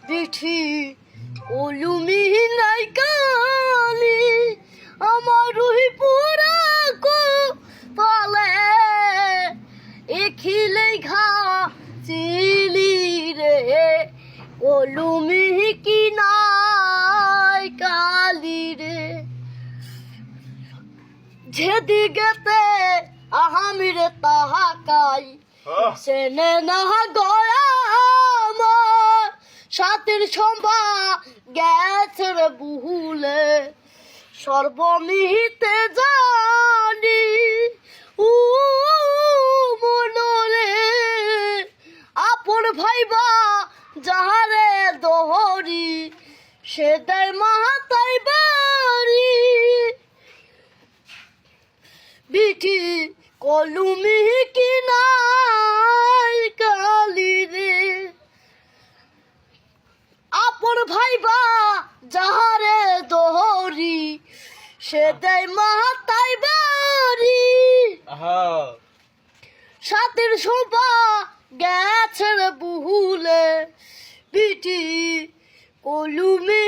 বিঠি কলুমি নাই কালি আমার রুহি পুরা কো পালে এখিলে ঘা চিলি রে কলুমি কি নাই কালি রে যেদিকেতে আহামিরে তাহাকাই সেনে না গয়া আমার সাথের সম্ভা গেছে রে বুহুলে সর্বমিহিতে জানি উ মনরে আপন ভাইবা যাহারে দোহরি সে দেয় মাতাই বাড়ি বিঠি কলুমি কি নাই কালি রে আপন ভাইবা যাহারে দোহরি সে দেয় মাতাই বাড়ি সাথের শোভা গেছে রে বুহুলে বিঠি কলুমি